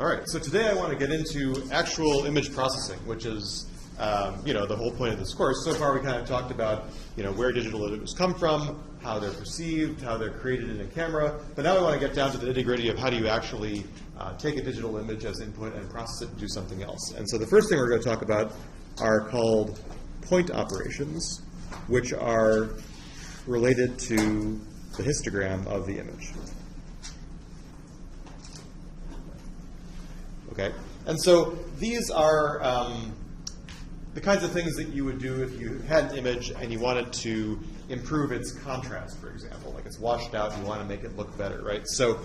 All right, so today I want to get into actual image processing, which is the whole point of this course. So far we kind of talked about where digital images come from, how they're perceived, how they're created in a camera. But now I want to get down to the nitty-gritty of how do you actually take a digital image as input and process it and do something else. And so the first thing we're going to talk about are called point operations, which are related to the histogram of the image. Okay, and so these are the kinds of things that you would do if you had an image and you wanted to improve its contrast, for example. Like it's washed out, you want to make it look better, right? So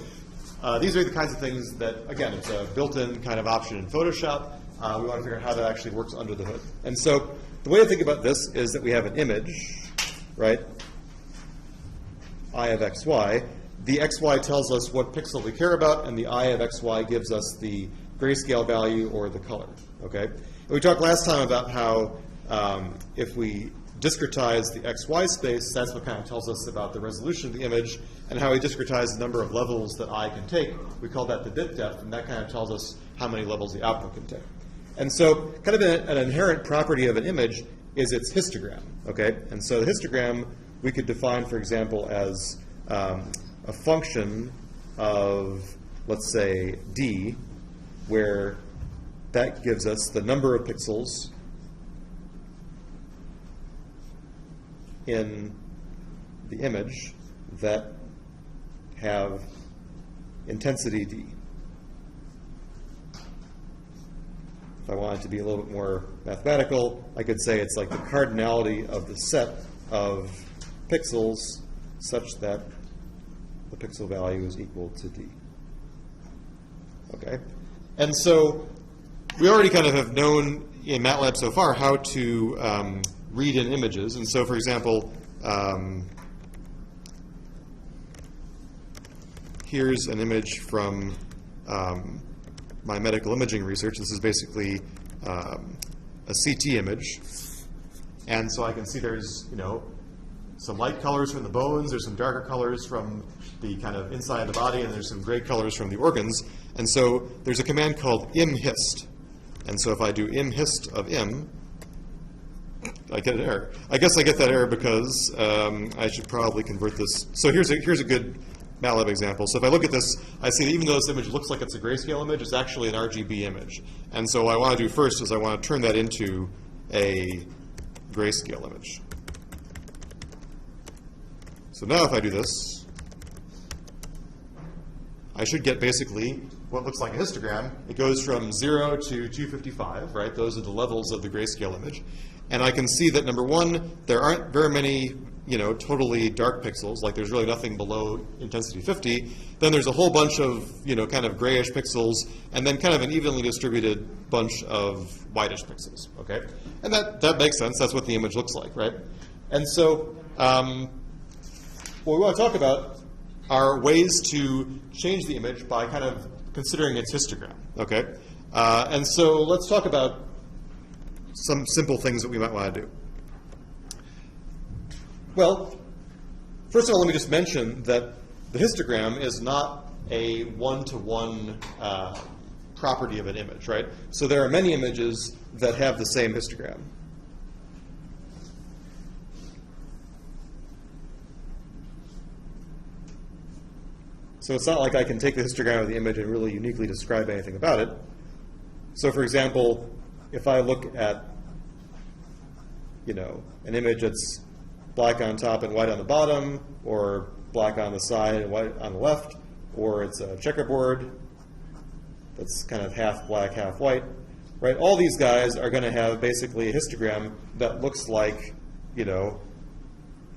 these are the kinds of things that, again, it's a built-in kind of option in Photoshop. We want to figure out how that actually works under the hood. And so the way to think about this is that we have an image, right? I of xy. The xy tells us what pixel we care about, and the I of xy gives us the grayscale value or the color, okay? And we talked last time about how if we discretize the xy space, that's what kind of tells us about the resolution of the image, and how we discretize the number of levels that I can take. We call that the bit depth, and that kind of tells us how many levels the output can take. And so kind of an inherent property of an image is its histogram, okay? And so the histogram we could define, for example, as a function of, let's say, d, where that gives us the number of pixels in the image that have intensity d. If I wanted to be a little bit more mathematical, I could say it's like the cardinality of the set of pixels such that the pixel value is equal to d. Okay? And so we already kind of have known in Matlab so far how to read in images. And so, for example, here's an image from my medical imaging research. This is basically a CT image. And so I can see there's, some light colors from the bones, there's some darker colors from the kind of inside of the body, and there's some gray colors from the organs. And so there's a command called imhist. And so if I do imhist of im, I get an error. I guess I get that error because I should probably convert this. So here's a good Matlab example. So if I look at this, I see that even though this image looks like it's a grayscale image, it's actually an RGB image. And so what I want to do first is I want to turn that into a grayscale image. So now if I do this, I should get basically what looks like a histogram. It goes from 0 to 255, right? Those are the levels of the grayscale image. And I can see that, number one, there aren't very many totally dark pixels, like there's really nothing below intensity 50. Then there's a whole bunch of, kind of grayish pixels, and then kind of an evenly distributed bunch of whitish pixels, okay? And that makes sense. That's what the image looks like, right? And so what we want to talk about are ways to change the image by kind of considering its histogram, okay? And so let's talk about some simple things that we might want to do. Well, first of all, let me just mention that the histogram is not a one-to-one property of an image, right? So there are many images that have the same histogram. So it's not like I can take the histogram of the image and really uniquely describe anything about it. So for example, if I look at an image that's black on top and white on the bottom, or black on the side and white on the left, or it's a checkerboard that's kind of half black, half white, right? All these guys are going to have basically a histogram that looks like, a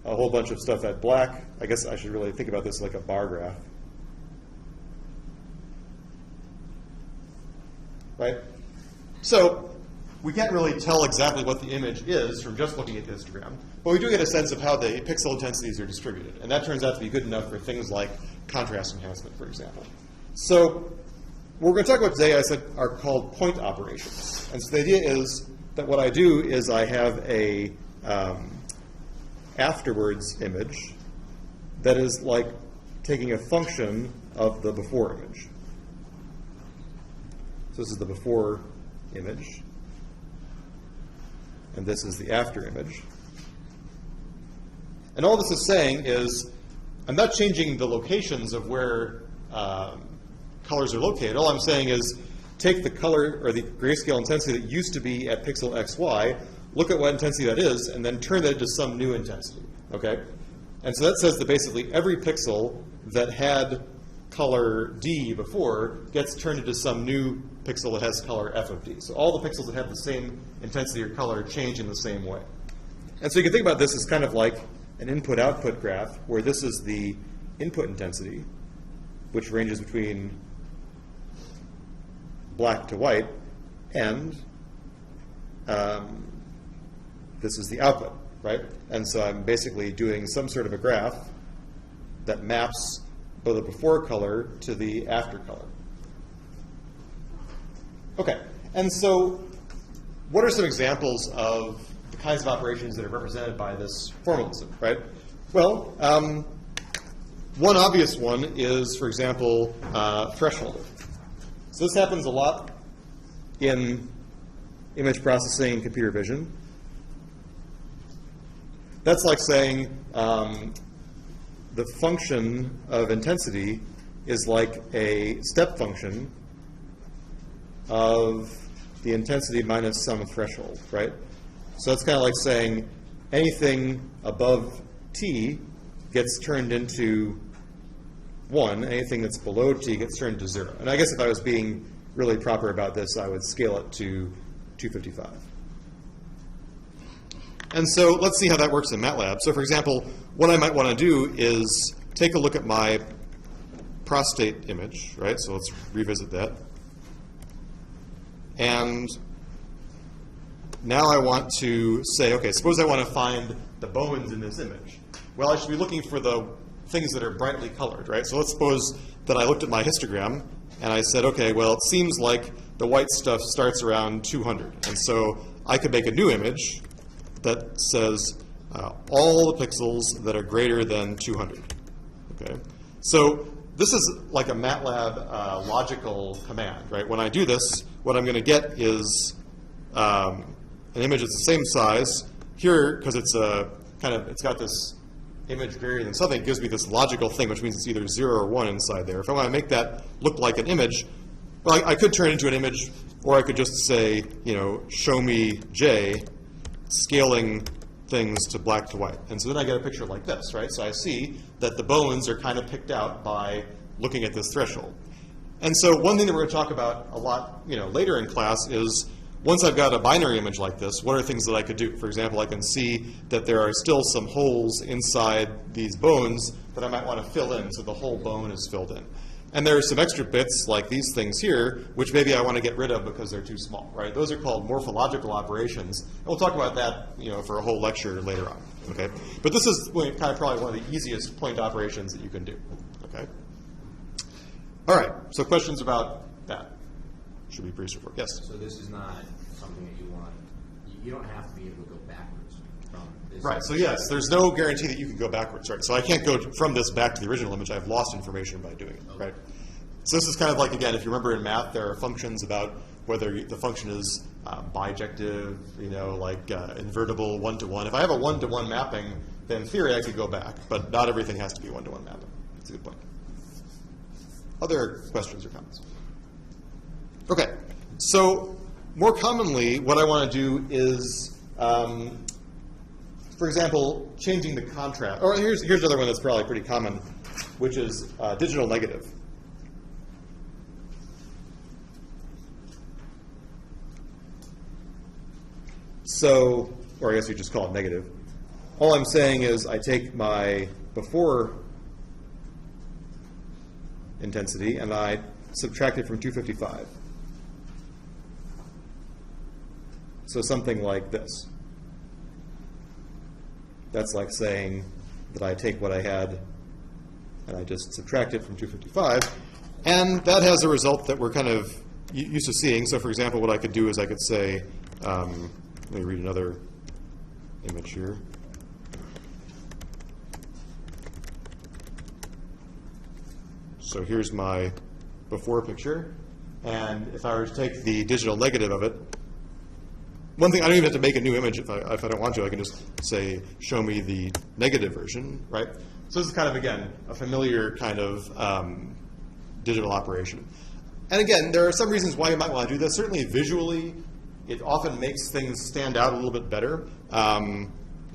whole bunch of stuff at black. I guess I should really think about this like a bar graph. Right? So we can't really tell exactly what the image is from just looking at the histogram, but we do get a sense of how the pixel intensities are distributed, and that turns out to be good enough for things like contrast enhancement, for example. So what we're going to talk about today, I said, are called point operations. And so the idea is that what I do is I have a afterwards image that is like taking a function of the before image. So this is the before image, and this is the after image. And all this is saying is, I'm not changing the locations of where colors are located. All I'm saying is, take the color or the grayscale intensity that used to be at pixel xy, look at what intensity that is, and then turn that into some new intensity. Okay? And so that says that basically every pixel that had color D before gets turned into some new pixel that has color F of D. So all the pixels that have the same intensity or color change in the same way. And so you can think about this as kind of like an input-output graph, where this is the input intensity, which ranges between black to white, and this is the output, right? And so I'm basically doing some sort of a graph that maps both the before color to the after color. Okay, and so what are some examples of the kinds of operations that are represented by this formalism, right? Well, one obvious one is, for example, threshold. So this happens a lot in image processing and computer vision. That's like saying the function of intensity is like a step function of the intensity minus some threshold, right? So it's kind of like saying anything above t gets turned into 1, anything that's below t gets turned to 0. And I guess if I was being really proper about this, I would scale it to 255. And so let's see how that works in Matlab. So for example, what I might want to do is take a look at my prostate image, right? So let's revisit that. And now I want to say, okay, suppose I want to find the bones in this image. Well, I should be looking for the things that are brightly colored, right? So let's suppose that I looked at my histogram and I said, okay, well, it seems like the white stuff starts around 200. And so I could make a new image that says all the pixels that are greater than 200. Okay, so this is like a Matlab logical command, right? When I do this, what I'm going to get is an image that's the same size. Here, because it's it's got this image greater than something, it gives me this logical thing, which means it's either 0 or 1 inside there. If I want to make that look like an image, well, I could turn it into an image, or I could just say, show me J, scaling things to black to white. And so then I get a picture like this, right? So I see that the bones are kind of picked out by looking at this threshold. And so one thing that we're going to talk about a lot later in class is, once I've got a binary image like this, what are things that I could do? For example, I can see that there are still some holes inside these bones that I might want to fill in so the whole bone is filled in. And there are some extra bits like these things here, which maybe I want to get rid of because they're too small, right? Those are called morphological operations. And we'll talk about that, for a whole lecture later on, okay? But this is kind of probably one of the easiest point operations that you can do, okay? All right, so questions about that? Should be pretty straightforward. Yes? So this is not something that you want, you don't have to be able to go backwards from this. Right, so yes, there's no guarantee that you can go backwards, right? So I can't go from this back to the original image. I've lost information by doing it, okay. Right? So this is kind of like, again, if you remember in math, there are functions about whether the function is bijective, invertible, one-to-one. If I have a one-to-one mapping, then in theory I could go back, but not everything has to be one-to-one mapping. That's a good point. Other questions or comments? Okay, so more commonly, what I want to do is, for example, changing the contrast. Or here's another one that's probably pretty common, which is digital negative. So, or I guess you just call it negative. All I'm saying is I take my before intensity and I subtract it from 255. So something like this. That's like saying that I take what I had and I just subtract it from 255. And that has a result that we're kind of used to seeing. So for example, what I could do is I could say, let me read another image here. So here's my before picture. And if I were to take the digital negative of it, one thing, I don't even have to make a new image if I don't want to. I can just say, show me the negative version, right? So this is kind of, again, a familiar kind of digital operation. And again, there are some reasons why you might want to do this. Certainly visually, it often makes things stand out a little bit better.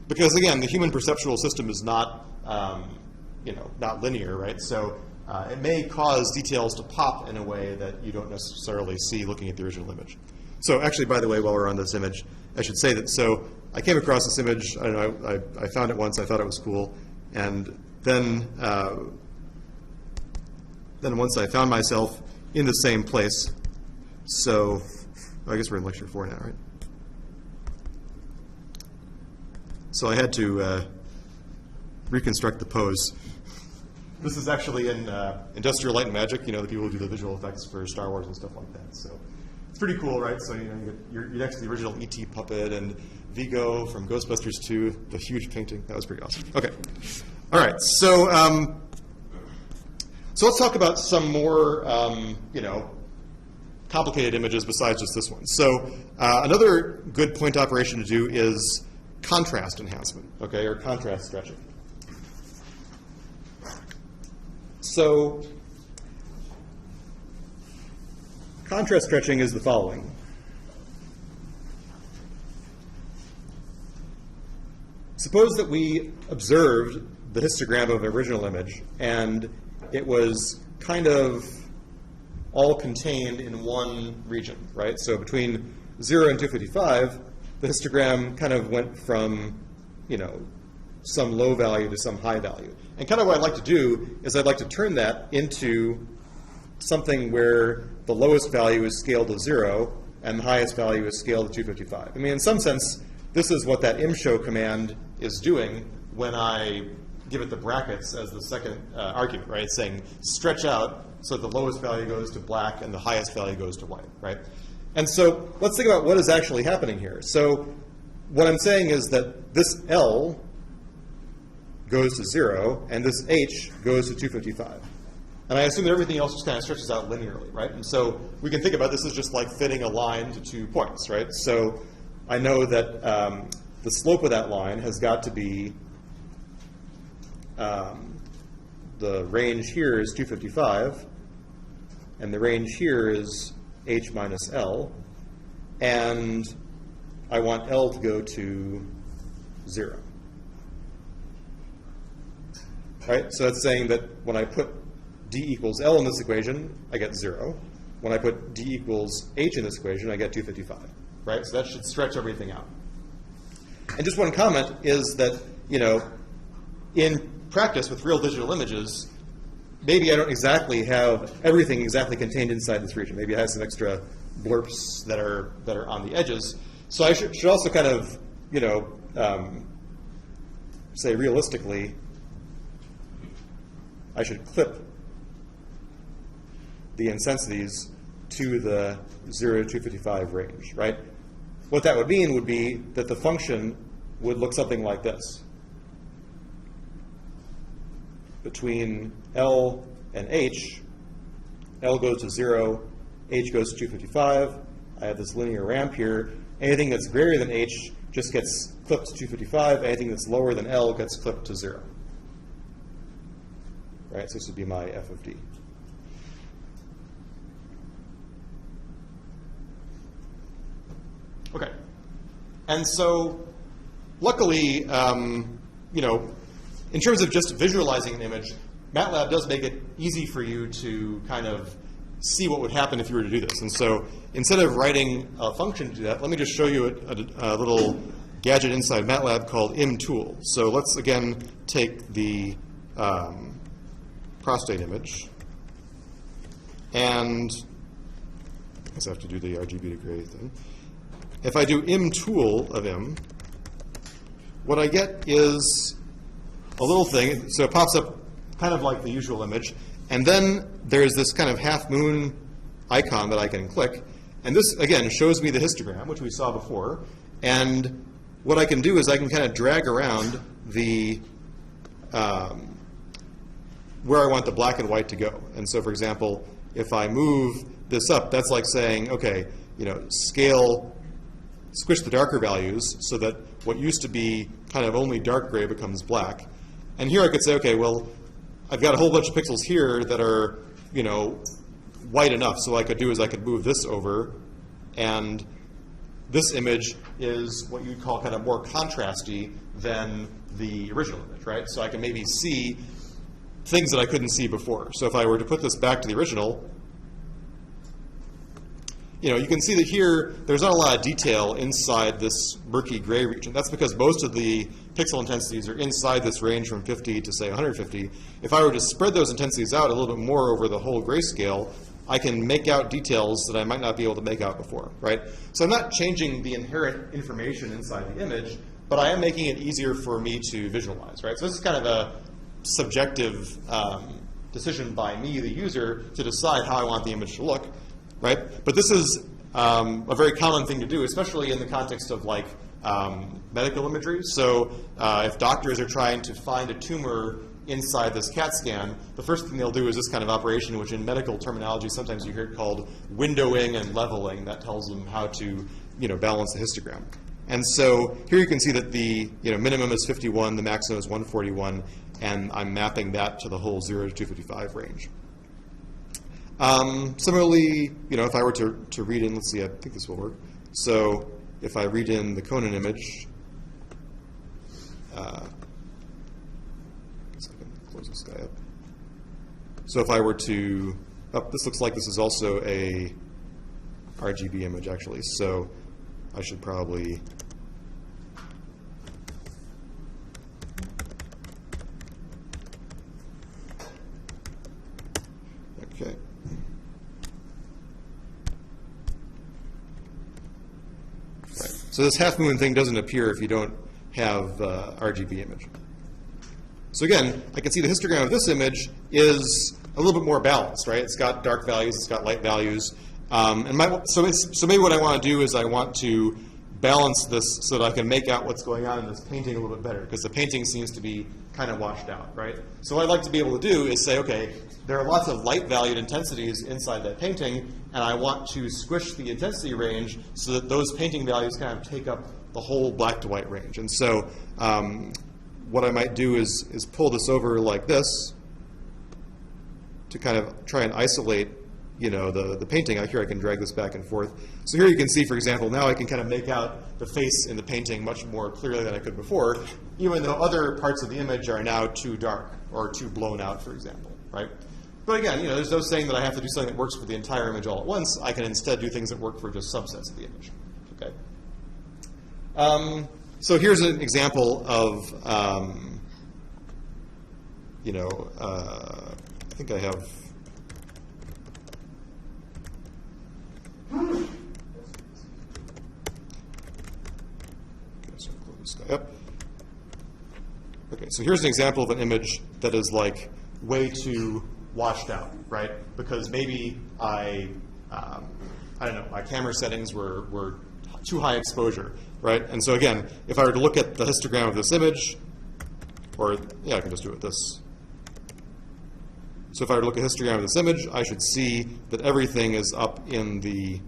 Because again, the human perceptual system is not, not linear, right? So it may cause details to pop in a way that you don't necessarily see looking at the original image. So actually, by the way, while we're on this image, I should say that, so I came across this image, I don't know, I found it once, I thought it was cool, and then once I found myself in the same place, so I guess we're in lecture 4 now, right? So I had to reconstruct the pose. This is actually in Industrial Light and Magic, the people who do the visual effects for Star Wars and stuff like that. So it's pretty cool, right? So you're next to the original E.T. puppet and Vigo from Ghostbusters 2, the huge painting. That was pretty awesome. Okay, all right. So so let's talk about some more complicated images besides just this one. So another good point operation to do is contrast enhancement, okay, or contrast stretching. So contrast stretching is the following. Suppose that we observed the histogram of an original image, and it was kind of all contained in one region, right? So between 0 and 255, the histogram kind of went from, some low value to some high value. And kind of what I'd like to do is I'd like to turn that into something where the lowest value is scaled to 0 and the highest value is scaled to 255. I mean, in some sense, this is what that imshow command is doing when I give it the brackets as the second argument, right? It's saying stretch out so the lowest value goes to black and the highest value goes to white, right? And so let's think about what is actually happening here. So what I'm saying is that this L goes to 0 and this H goes to 255. And I assume that everything else just kind of stretches out linearly, right? And so we can think about this as just like fitting a line to 2 points, right? So I know that the slope of that line has got to be, the range here is 255, and the range here is H minus L, and I want L to go to 0. Right? So that's saying that when I put D equals L in this equation, I get 0. When I put D equals H in this equation, I get 255. Right? So that should stretch everything out. And just one comment is that, in practice with real digital images, maybe I don't exactly have everything exactly contained inside this region. Maybe I have some extra blurps that are on the edges. So I should also kind of, say realistically, I should clip the intensities to the 0 to 255 range, right? What that would mean would be that the function would look something like this. Between L and H, L goes to 0, H goes to 255. I have this linear ramp here. Anything that's greater than H just gets clipped to 255. Anything that's lower than L gets clipped to 0. Right, so this would be my f of d. Okay, and so luckily, in terms of just visualizing an image, Matlab does make it easy for you to kind of see what would happen if you were to do this. And so instead of writing a function to do that, let me just show you a little gadget inside Matlab called imtool. So let's again take the prostate image, and I guess I have to do the RGB to gray thing. If I do imtool of M, what I get is a little thing. So it pops up kind of like the usual image, and then there's this kind of half moon icon that I can click, and this again shows me the histogram, which we saw before. And what I can do is I can kind of drag around the where I want the black and white to go. And so, for example, if I move this up, that's like saying, okay, squish the darker values so that what used to be kind of only dark gray becomes black. And here I could say, okay, well, I've got a whole bunch of pixels here that are, white enough. So what I could do is I could move this over, and this image is what you'd call kind of more contrasty than the original image, right? So I can maybe see things that I couldn't see before. So if I were to put this back to the original, you can see that here there's not a lot of detail inside this murky gray region. That's because most of the pixel intensities are inside this range from 50 to, say, 150. If I were to spread those intensities out a little bit more over the whole grayscale, I can make out details that I might not be able to make out before, right? So I'm not changing the inherent information inside the image, but I am making it easier for me to visualize, right? So this is kind of a subjective decision by me, the user, to decide how I want the image to look. Right? But this is a very common thing to do, especially in the context of like medical imagery. So if doctors are trying to find a tumor inside this CAT scan, the first thing they'll do is this kind of operation, which in medical terminology sometimes you hear it called windowing and leveling. That tells them how to balance the histogram. And so here you can see that the minimum is 51, the maximum is 141, and I'm mapping that to the whole 0 to 255 range. Similarly, if I were to read in, let's see, I think this will work. So if I read in the Conan image, I guess I can close this guy up. So if I were to, this looks like this is also a RGB image actually. So I should probably, okay. So this half moon thing doesn't appear if you don't have RGB image. So again, I can see the histogram of this image is a little bit more balanced, right? It's got dark values, it's got light values. So maybe what I want to do is I want to balance this so that I can make out what's going on in this painting a little bit better, because the painting seems to be kind of washed out, right? So what I'd like to be able to do is say, okay, there are lots of light valued intensities inside that painting, and I want to squish the intensity range so that those painting values kind of take up the whole black to white range. And so what I might do is pull this over like this to kind of try and isolate the painting. Here I can drag this back and forth. So here you can see, for example, now I can kind of make out the face in the painting much more clearly than I could before, even though other parts of the image are now too dark or too blown out, for example, right? But again, there's no saying that I have to do something that works for the entire image all at once. I can instead do things that work for just subsets of the image, okay? So here's an example of, I think I have, yep. Okay, so here's an example of an image that is like way too washed out, right? Because maybe I don't know, my camera settings were too high exposure, right? And so again, if I were to look at the histogram of this image, or yeah, I can just do it with this. So if I were to look at a histogram of this image, I should see that everything is up in the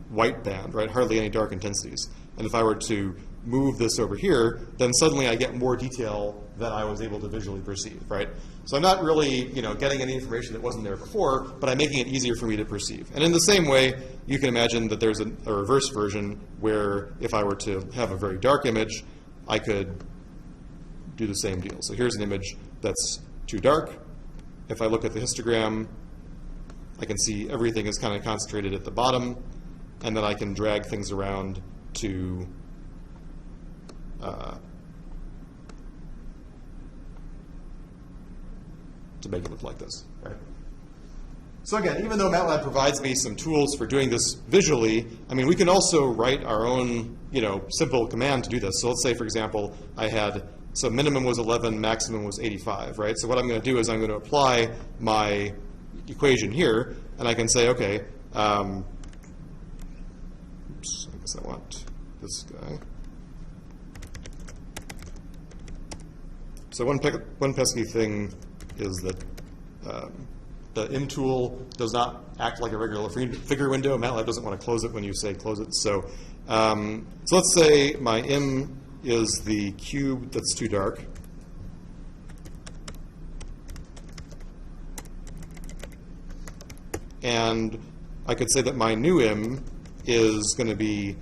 white band, right? Hardly any dark intensities. And if I were to move this over here, then suddenly I get more detail than I was able to visually perceive, right? So I'm not really, getting any information that wasn't there before, but I'm making it easier for me to perceive. And in the same way, you can imagine that there's a reverse version where if I were to have a very dark image, I could do the same deal. So here's an image that's too dark. If I look at the histogram, I can see everything is kind of concentrated at the bottom, and then I can drag things around to make it look like this, right? So again, even though Matlab provides me some tools for doing this visually, I mean, we can also write our own, simple command to do this. So let's say, for example, so minimum was 11, maximum was 85, right? So what I'm going to do is I'm going to apply my equation here, and I can say, okay, oops, I guess I want this guy. So one pesky thing is that the imtool does not act like a regular figure window. Matlab doesn't want to close it when you say close it. So, so let's say my im is the cube that's too dark. And I could say that my new im is going to be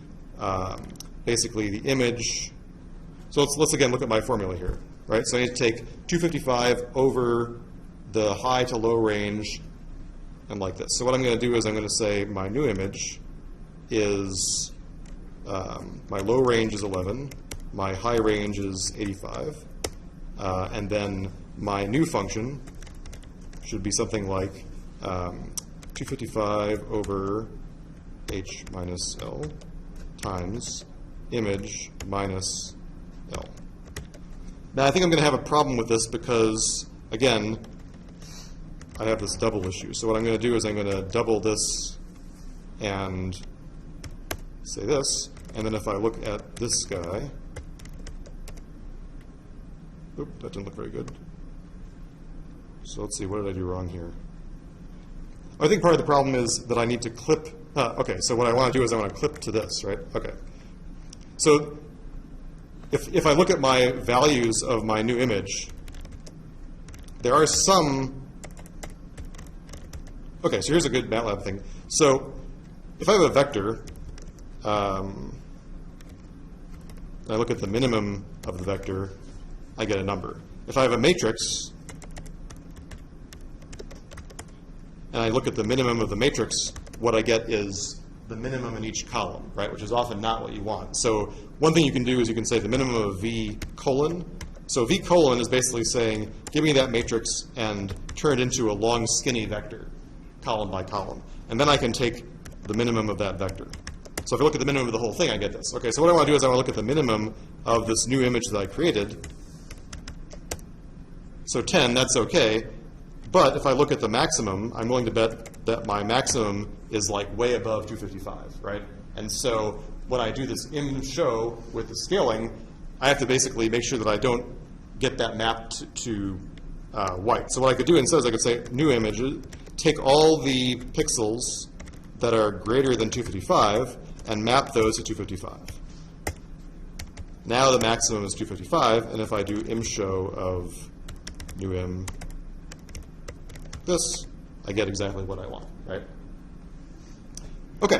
basically the image. So let's again look at my formula here, right? So I need to take 255 over the high to low range and like this. So what I'm going to do is I'm going to say my new image is, my low range is 11, my high range is 85, and then my new function should be something like 255 over h minus L times image minus L. Now I think I'm going to have a problem with this because, again, I have this double issue. So what I'm going to do is I'm going to double this and say this, and then if I look at this guy, oop, that didn't look very good. So let's see, what did I do wrong here? I think part of the problem is that I need to clip. Okay, so what I want to do is I want to clip to this, right? Okay. So if I look at my values of my new image, there are some. Okay, so here's a good Matlab thing. So if I have a vector, and I look at the minimum of the vector, I get a number. If I have a matrix, and I look at the minimum of the matrix, what I get is the minimum in each column, right, which is often not what you want. So one thing you can do is you can say the minimum of V colon. So V colon is basically saying, give me that matrix and turn it into a long, skinny vector, column by column. And then I can take the minimum of that vector. So if I look at the minimum of the whole thing, I get this. Okay, so what I want to do is I want to look at the minimum of this new image that I created. So 10, that's okay. But if I look at the maximum, I'm willing to bet that my maximum is like way above 255, right? And so when I do this im show with the scaling, I have to basically make sure that I don't get that mapped to white. So what I could do instead is I could say new image, take all the pixels that are greater than 255 and map those to 255. Now the maximum is 255, and if I do im show of new im this, I get exactly what I want, right? Okay.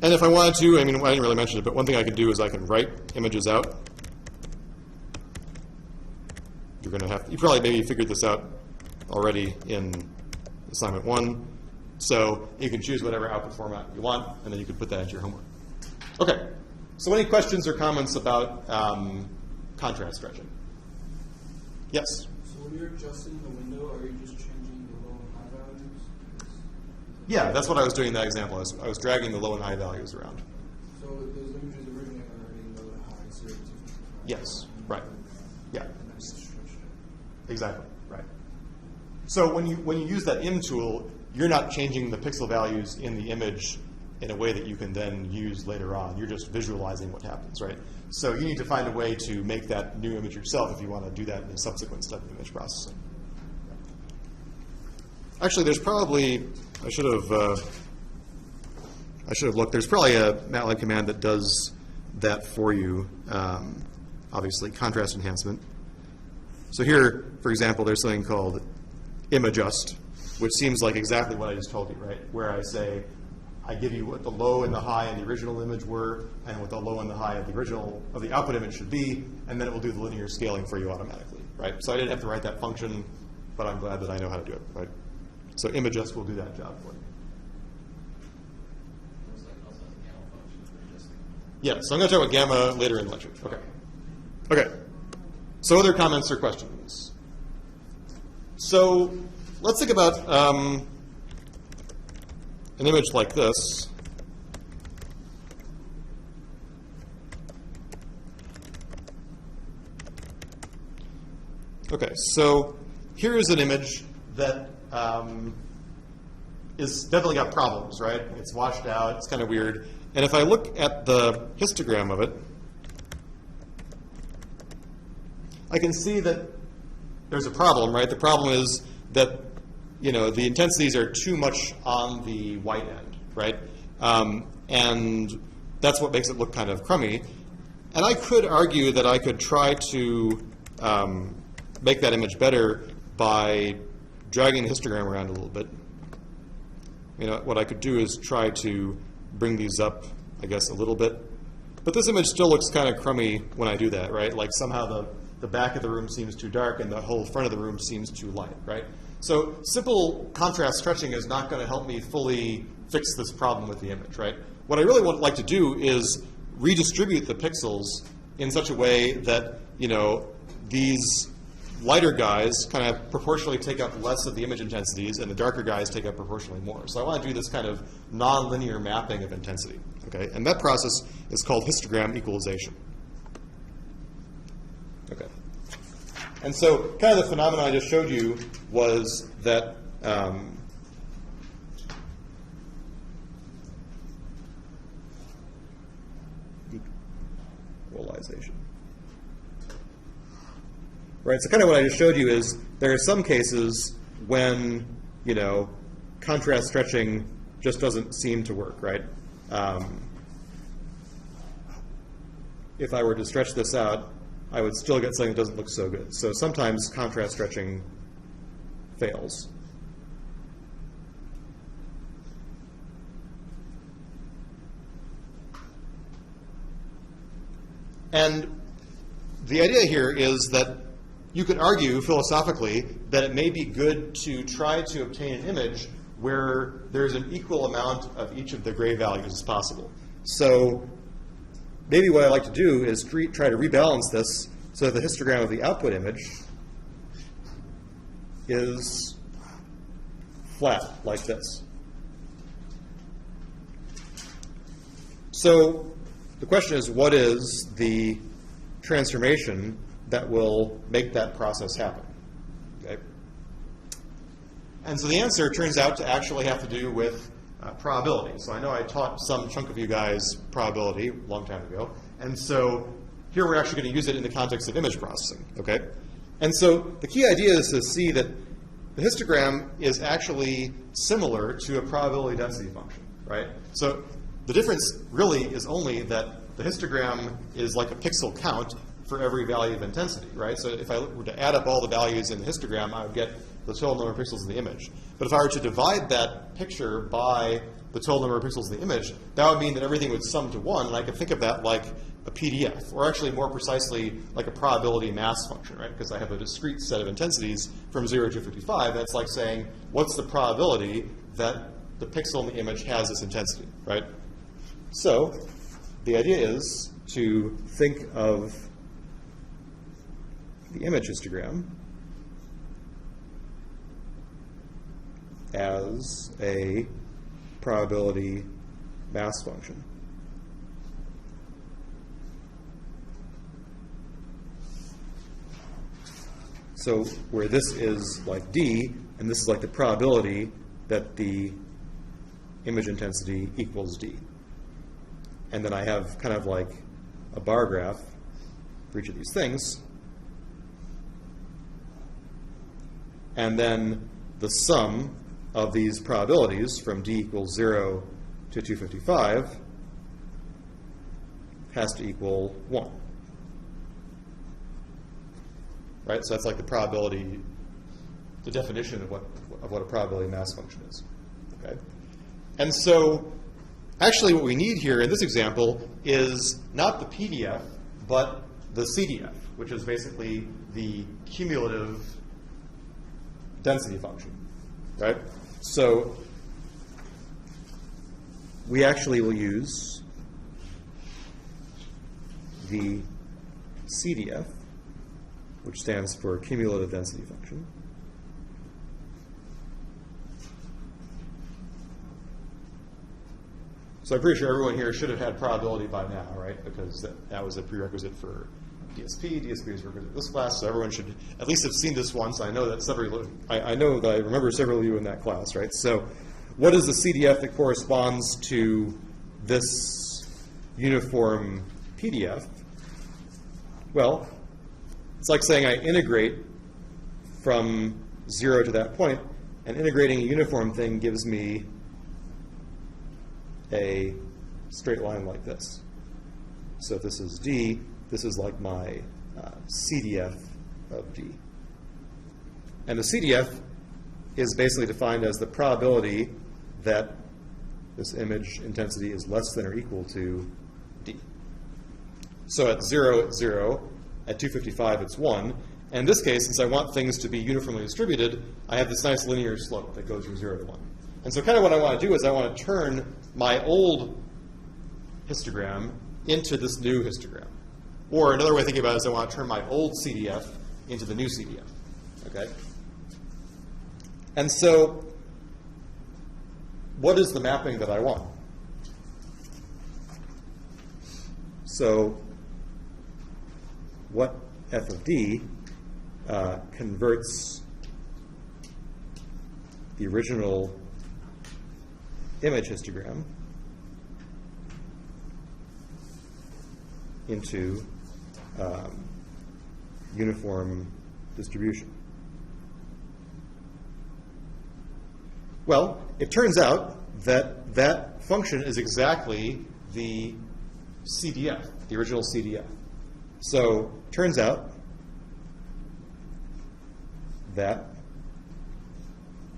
And if I wanted to, I mean, I didn't really mention it, but one thing I can do is I can write images out. You're going to have, you probably maybe figured this out already in assignment 1. So you can choose whatever output format you want, and then you can put that into your homework. Okay. So any questions or comments about contrast stretching? Yes? So when you're adjusting the window, are you just changing the low and high values? Yeah, that's what I was doing in that example. I was dragging the low and high values around. So those images originally are already low to high, so Yes, right. Yeah. And then just stretch it. Exactly, right. So when you use that im tool, you're not changing the pixel values in the image in a way that you can then use later on. You're just visualizing what happens, right? So you need to find a way to make that new image yourself if you want to do that in a subsequent step of image processing. Actually, there's probably, I should have looked. There's probably a Matlab command that does that for you. Obviously, contrast enhancement. So here, for example, there's something called imadjust, which seems like exactly what I just told you, right? Where I say, I give you what the low and the high in the original image were, and what the low and the high of the original of the output image should be, and then it will do the linear scaling for you automatically, right? So I didn't have to write that function, but I'm glad that I know how to do it, right? So imadjust will do that job for you. Looks like also has a gamma function for adjusting. Yeah, so I'm going to talk about gamma later in the lecture. Okay. Okay. So other comments or questions? So let's think about an image like this. Okay, so here is an image that is definitely got problems, right? It's washed out, it's kind of weird. And if I look at the histogram of it, I can see that there's a problem, right? The problem is that the intensities are too much on the white end, right? And that's what makes it look kind of crummy. And I could argue that I could try to make that image better by dragging the histogram around a little bit. What I could do is try to bring these up, I guess, a little bit. But this image still looks kind of crummy when I do that, right? Like somehow the back of the room seems too dark and the whole front of the room seems too light, right? So simple contrast stretching is not going to help me fully fix this problem with the image, right? What I really like to do is redistribute the pixels in such a way that, these lighter guys kind of proportionally take up less of the image intensities and the darker guys take up proportionally more. So I want to do this kind of nonlinear mapping of intensity, okay? And that process is called histogram equalization. Okay. And so kind of the phenomenon I just showed you was that equalization. Right, so kind of what I just showed you is there are some cases when, contrast stretching just doesn't seem to work, right? If I were to stretch this out, I would still get something that doesn't look so good. So sometimes contrast stretching fails. And the idea here is that you could argue philosophically that it may be good to try to obtain an image where there's an equal amount of each of the gray values as possible. So maybe what I like to do is try to rebalance this so that the histogram of the output image is flat like this. So the question is, what is the transformation that will make that process happen? Okay. And so the answer turns out to actually have to do with probability. So I know I taught some chunk of you guys probability a long time ago. And so here we're actually going to use it in the context of image processing. Okay. And so the key idea is to see that the histogram is actually similar to a probability density function, right? So the difference really is only that the histogram is like a pixel count for every value of intensity, right? So if I were to add up all the values in the histogram, I would get the total number of pixels in the image. But if I were to divide that picture by the total number of pixels in the image, that would mean that everything would sum to 1, and I could think of that like a PDF, or actually more precisely like a probability mass function, right? Because I have a discrete set of intensities from 0 to 55. That's like saying, what's the probability that the pixel in the image has this intensity, right? So the idea is to think of the image histogram as a probability mass function. So where this is like D, and this is like the probability that the image intensity equals D. And then I have kind of like a bar graph for each of these things. And then the sum of these probabilities from D equals 0 to 255 has to equal 1. Right? So that's like the probability, the definition of what a probability mass function is. Okay? And so actually what we need here in this example is not the PDF, but the CDF, which is basically the cumulative density function, right? So we actually will use the CDF, which stands for cumulative density function. So I'm pretty sure everyone here should have had probability by now, right? Because that was a prerequisite for DSP. DSP is a prerequisite for this class, so everyone should at least have seen this once. I know that I know that I remember several of you in that class, right? So what is the CDF that corresponds to this uniform PDF? Well, it's like saying I integrate from 0 to that point, And integrating a uniform thing gives me a straight line like this. So if this is D, this is like my CDF of D. And the CDF is basically defined as the probability that this image intensity is less than or equal to D. So at 0, it's 0. At 255, it's 1. And in this case, since I want things to be uniformly distributed, I have this nice linear slope that goes from 0 to 1. And so kind of what I want to do is I want to turn my old histogram into this new histogram. Or another way of thinking about it is I want to turn my old CDF into the new CDF. Okay? And so what is the mapping that I want? So what f of D converts the original image histogram into uniform distribution? Well, it turns out that that function is exactly the CDF, the original CDF. So it turns out that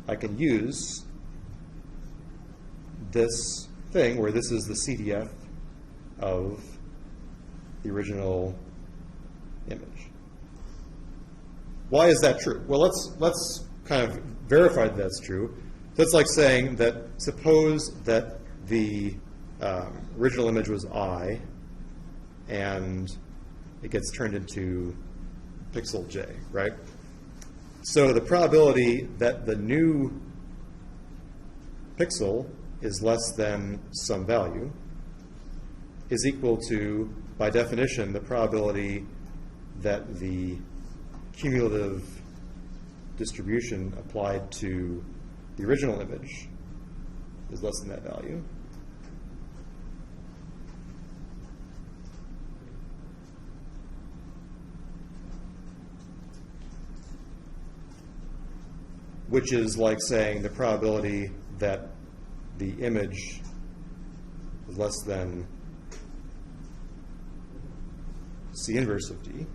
I can use this thing where this is the CDF of the original image. Why is that true? Well, let's kind of verify that that's true. That's like saying that suppose that the original image was I, and it gets turned into pixel j, right? So the probability that the new pixel is less than some value is equal to, by definition, the probability that the cumulative distribution applied to the original image is less than that value. Which is like saying the probability that the image is less than C inverse of D.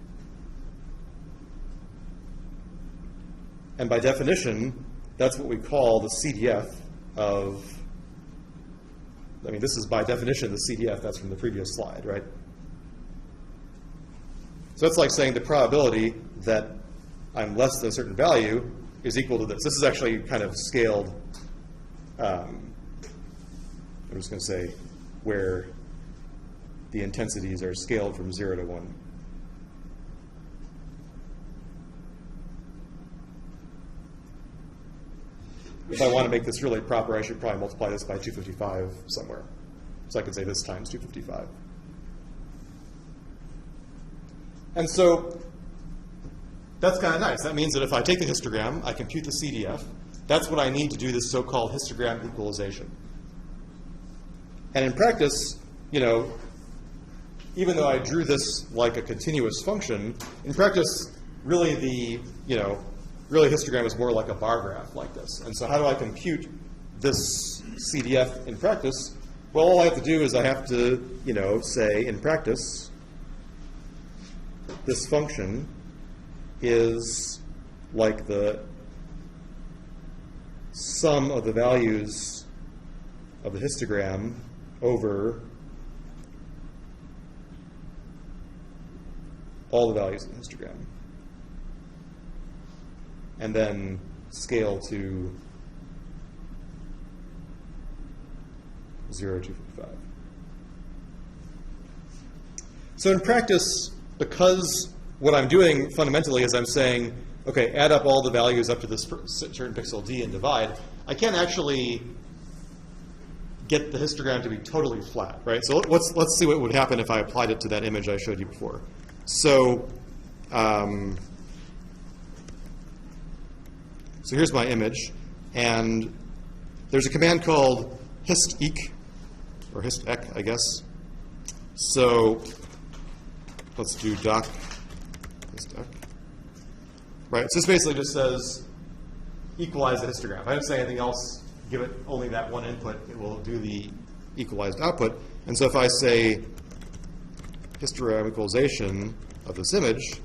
And by definition, that's what we call the CDF of, I mean, this is by definition the CDF, that's from the previous slide, right? So that's like saying the probability that I'm less than a certain value is equal to this. This is actually kind of scaled, I'm just going to say where the intensities are scaled from 0 to 1. If I want to make this really proper, I should probably multiply this by 255 somewhere. So I can say this times 255. And so that's kind of nice. That means that if I take the histogram, I compute the CDF. That's what I need to do this so-called histogram equalization. And in practice, you know, even though I drew this like a continuous function, in practice, really the, really histogram is more like a bar graph like this. And so how do I compute this CDF in practice? Well, all I have to do is I have to, say in practice, this function is like the sum of the values of the histogram over all the values of the histogram, and then scale to 0 to 55. So in practice, because what I'm doing fundamentally is I'm saying, okay, add up all the values up to this certain pixel D and divide, I can't actually get the histogram to be totally flat, right? So let's see what would happen if I applied it to that image I showed you before. So, so here's my image, and there's a command called histec, or histec, I guess. So let's do doc histec. Right, so this basically just says equalize the histogram. If I don't say anything else, give it only that one input, it will do the equalized output. And so if I say histogram equalization of this image,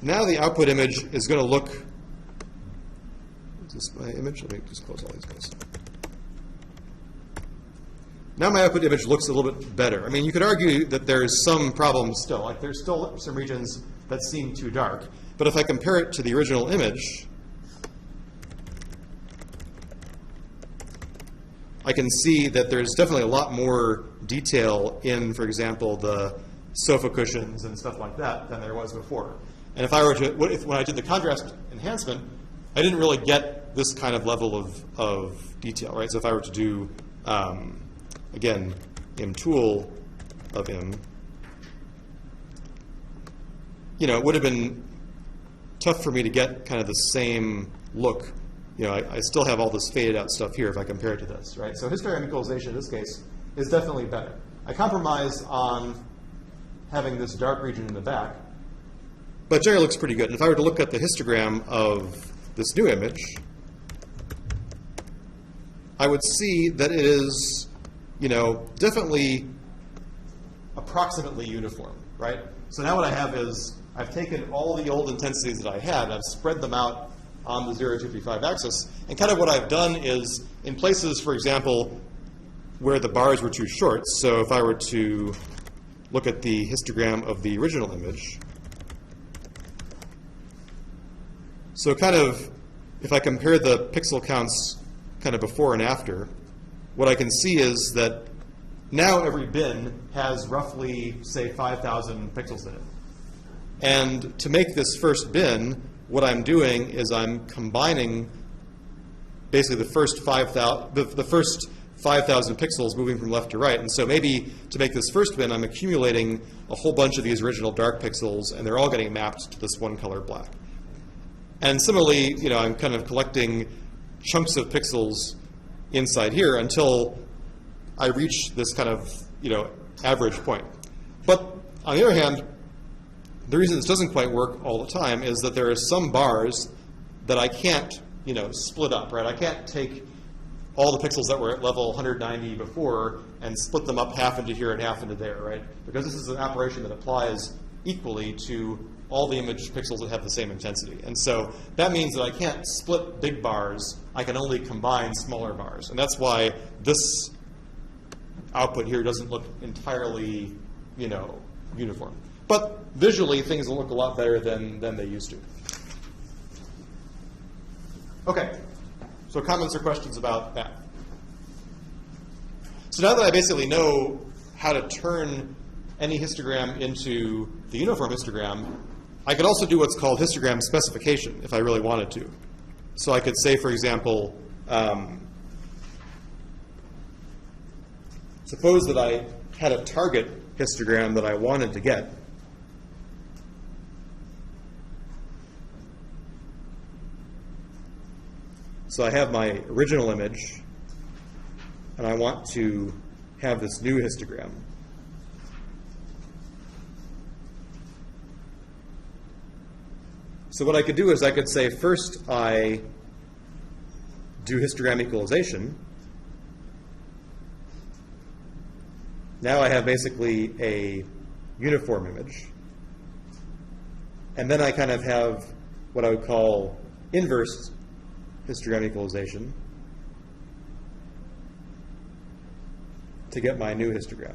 now the output image is going to look, is this my image? Let me just close all these guys. Now my output image looks a little bit better. I mean, you could argue that there's some problems still. Like there's still some regions that seem too dark. But if I compare it to the original image, I can see that there's definitely a lot more detail in, for example, the sofa cushions and stuff like that than there was before. And if I were to, when I did the contrast enhancement, I didn't really get this kind of level of detail, right? So if I were to do, again, imtool of im, it would have been tough for me to get kind of the same look. I still have all this faded out stuff here if I compare it to this, right? So histogram equalization in this case is definitely better. I compromise on having this dark region in the back, but generally looks pretty good. And if I were to look at the histogram of this new image, I would see that it is, definitely approximately uniform, right? So now what I have is I've taken all the old intensities that I had, I've spread them out on the 0, 2, 3, 5 axis, and kind of what I've done is in places, for example, where the bars were too short, so if I were to look at the histogram of the original image, so kind of if I compare the pixel counts kind of before and after, what I can see is that now every bin has roughly, say, 5,000 pixels in it. And to make this first bin, what I'm doing is I'm combining basically the first 5,000 pixels moving from left to right. And so maybe to make this first bin, I'm accumulating a whole bunch of these original dark pixels, and they're all getting mapped to this one color black. And similarly, I'm kind of collecting chunks of pixels inside here until I reach this kind of, average point. But on the other hand, the reason this doesn't quite work all the time is that there are some bars that I can't, split up, right? I can't take all the pixels that were at level 190 before and split them up half into here and half into there, right? Because this is an operation that applies equally to all the image pixels that have the same intensity. And so that means that I can't split big bars. I can only combine smaller bars. And that's why this output here doesn't look entirely, uniform. But visually, things will look a lot better than they used to. Okay, so comments or questions about that? So now that I basically know how to turn any histogram into the uniform histogram, I could also do what's called histogram specification if I really wanted to. So I could say, for example, suppose that I had a target histogram that I wanted to get. So I have my original image, and I want to have this new histogram. So what I could do is I could say first I do histogram equalization. Now I have basically a uniform image. And then I kind of have what I would call inverse histogram equalization to get my new histogram.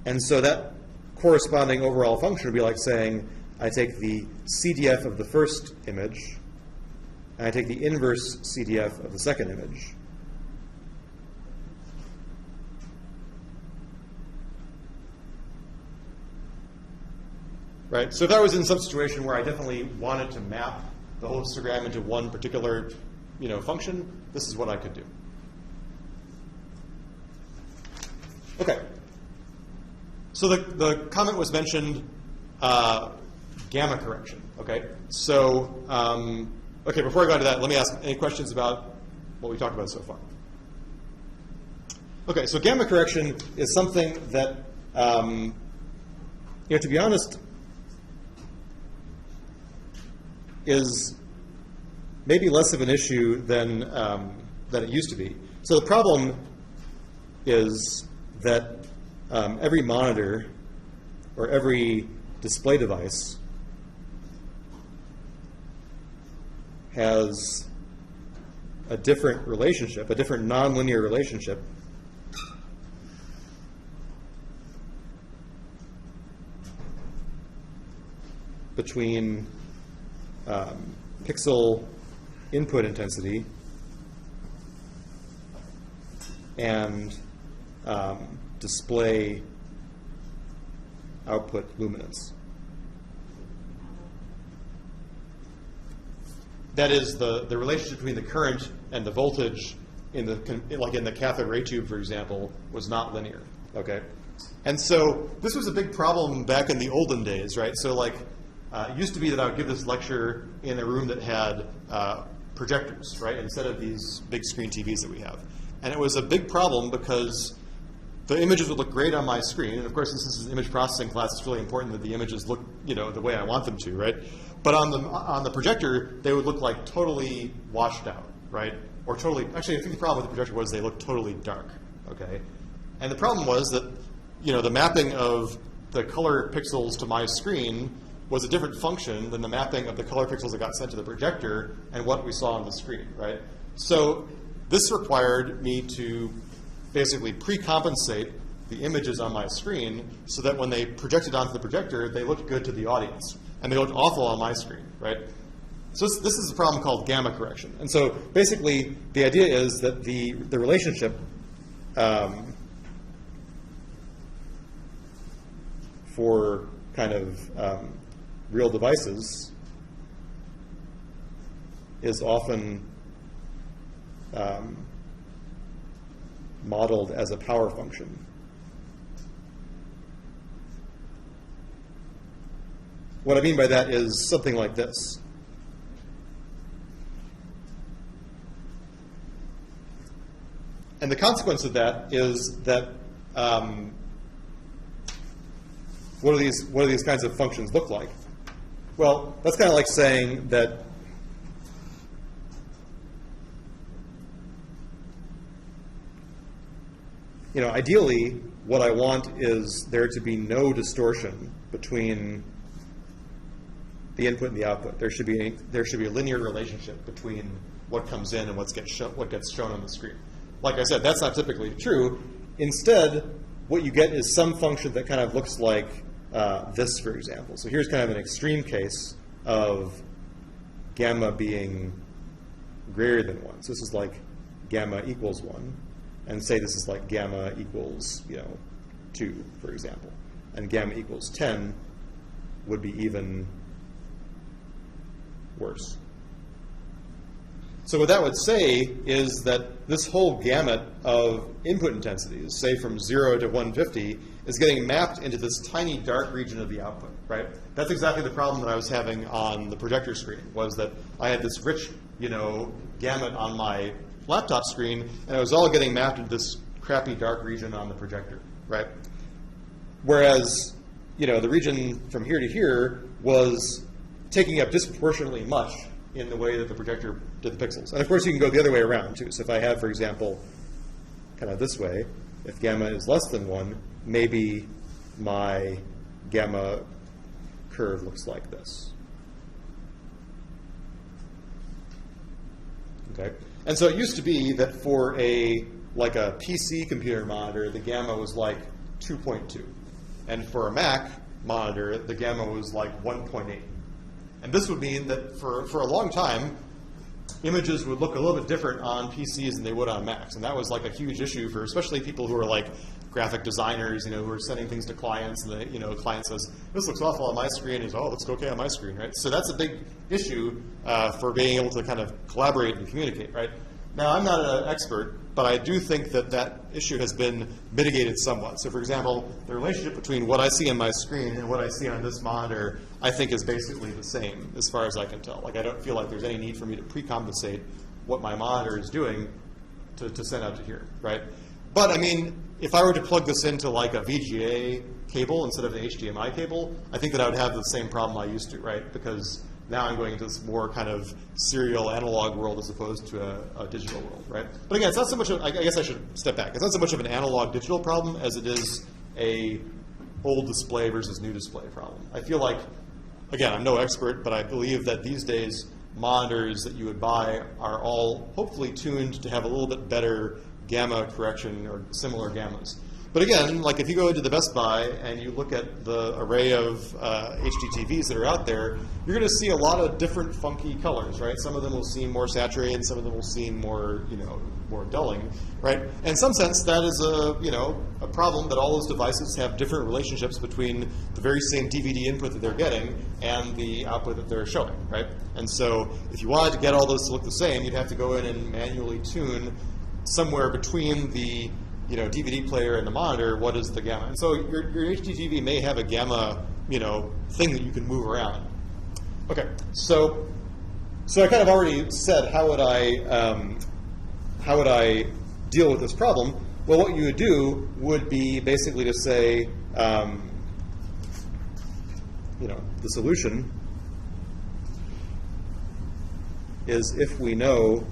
And so that corresponding overall function would be like saying I take the CDF of the first image, and I take the inverse CDF of the second image. Right? So if I was in some situation where I definitely wanted to map the whole histogram into one particular, function, this is what I could do. Okay. So the comment was mentioned, gamma correction. Okay. So, okay, before I go into that, let me ask any questions about what we talked about so far. Okay, so gamma correction is something that, to be honest, is maybe less of an issue than it used to be. So the problem is that every monitor or every display device has a different relationship, a different nonlinear relationship between pixel input intensity and display output luminance. That is the relationship between the current and the voltage in the cathode ray tube, for example, was not linear. Okay, and so this was a big problem back in the olden days, right? So like it used to be that I would give this lecture in a room that had projectors, right, instead of these big screen TVs that we have, and it was a big problem because the images would look great on my screen, and of course, since this is an image processing class, it's really important that the images look, the way I want them to, right? But on the projector, they would look like totally washed out, right? Or totally. Actually, I think the problem with the projector was they looked totally dark. Okay, and the problem was that the mapping of the color pixels to my screen was a different function than the mapping of the color pixels that got sent to the projector and what we saw on the screen, right? So this required me to basically pre-compensate the images on my screen so that when they projected onto the projector, they looked good to the audience. And they looked awful on my screen, right? So this is a problem called gamma correction. And so basically, the idea is that the relationship for kind of real devices is often modeled as a power function. What I mean by that is something like this. And the consequence of that is that what do these kinds of functions look like? Well, that's kind of like saying that ideally, what I want is there to be no distortion between the input and the output. There should be a linear relationship between what comes in and what gets shown on the screen. Like I said, that's not typically true. Instead, what you get is some function that kind of looks like this, for example. So here's kind of an extreme case of gamma being greater than 1. So this is like gamma equals 1. And say this is like gamma equals 2, for example. And gamma equals 10 would be even worse. So what that would say is that this whole gamut of input intensities, say from 0 to 150, is getting mapped into this tiny dark region of the output, right? That's exactly the problem that I was having on the projector screen, was that I had this rich, gamut on my laptop screen, and it was all getting mapped into this crappy dark region on the projector, right? Whereas, the region from here to here was taking up disproportionately much in the way that the projector did the pixels. And of course, you can go the other way around, too. So if I have, for example, kind of this way, if gamma is less than 1, maybe my gamma curve looks like this. Okay? And so it used to be that for a PC computer monitor, the gamma was like 2.2. And for a Mac monitor, the gamma was like 1.8. And this would mean that for a long time, images would look a little bit different on PCs than they would on Macs. And that was like a huge issue for especially people who are like graphic designers, who are sending things to clients, and the client says, this looks awful on my screen, and he's, oh, it looks okay on my screen, right? So that's a big issue for being able to kind of collaborate and communicate, right? Now, I'm not an expert, but I do think that that issue has been mitigated somewhat. So, for example, the relationship between what I see on my screen and what I see on this monitor, I think is basically the same as far as I can tell. Like, I don't feel like there's any need for me to pre-compensate what my monitor is doing to send out to here, right? But, I mean, if I were to plug this into like a VGA cable instead of an HDMI cable, I think that I would have the same problem I used to, right? Because now I'm going into this more kind of serial analog world as opposed to a digital world, right? But again, it's not so much, I guess I should step back. It's not so much of an analog digital problem as it is a old display versus new display problem. I feel like, again, I'm no expert, but I believe that these days monitors that you would buy are all hopefully tuned to have a little bit better gamma correction or similar gammas. But again, like if you go into the Best Buy and you look at the array of HDTVs that are out there, you're going to see a lot of different funky colors, right? Some of them will seem more saturated, some of them will seem more, more dulling, right? And in some sense, that is a problem that all those devices have different relationships between the very same DVD input that they're getting and the output that they're showing, right? And so if you wanted to get all those to look the same, you'd have to go in and manually tune somewhere between the DVD player and the monitor, what is the gamma? And so your HDTV may have a gamma, thing that you can move around. Okay, so I kind of already said how would I deal with this problem? Well, what you would do would be basically to say, the solution is if we know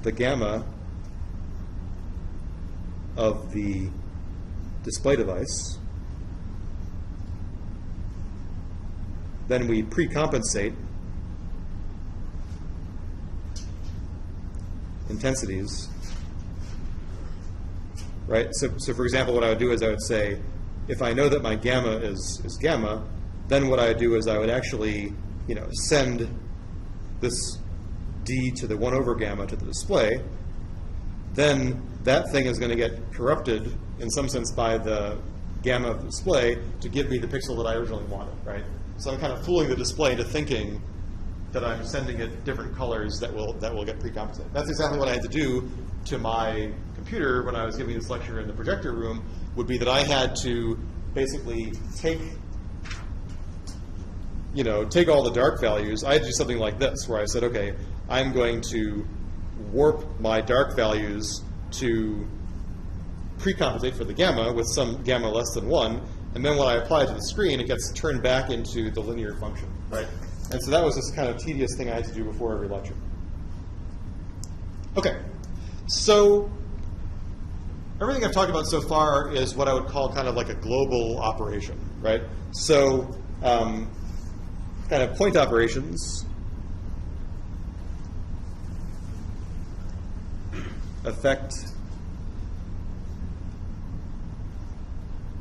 the gamma of the display device, then we pre-compensate intensities, right? So for example, what I would do is I would say, if I know that my gamma is gamma, then what I would do is I would actually, send this D to the 1 over gamma to the display. Then that thing is going to get corrupted in some sense by the gamma of the display to give me the pixel that I originally wanted, right? So I'm kind of fooling the display into thinking that I'm sending it different colors that will get pre-compensated. That's exactly what I had to do to my computer when I was giving this lecture in the projector room, would be that I had to basically take all the dark values. I had to do something like this, where I said, okay, I'm going to warp my dark values to pre-compensate for the gamma with some gamma less than 1, and then when I apply it to the screen, it gets turned back into the linear function, right? And so that was this kind of tedious thing I had to do before every lecture. Okay, so everything I've talked about so far is what I would call kind of like a global operation, right? So kind of point operations affect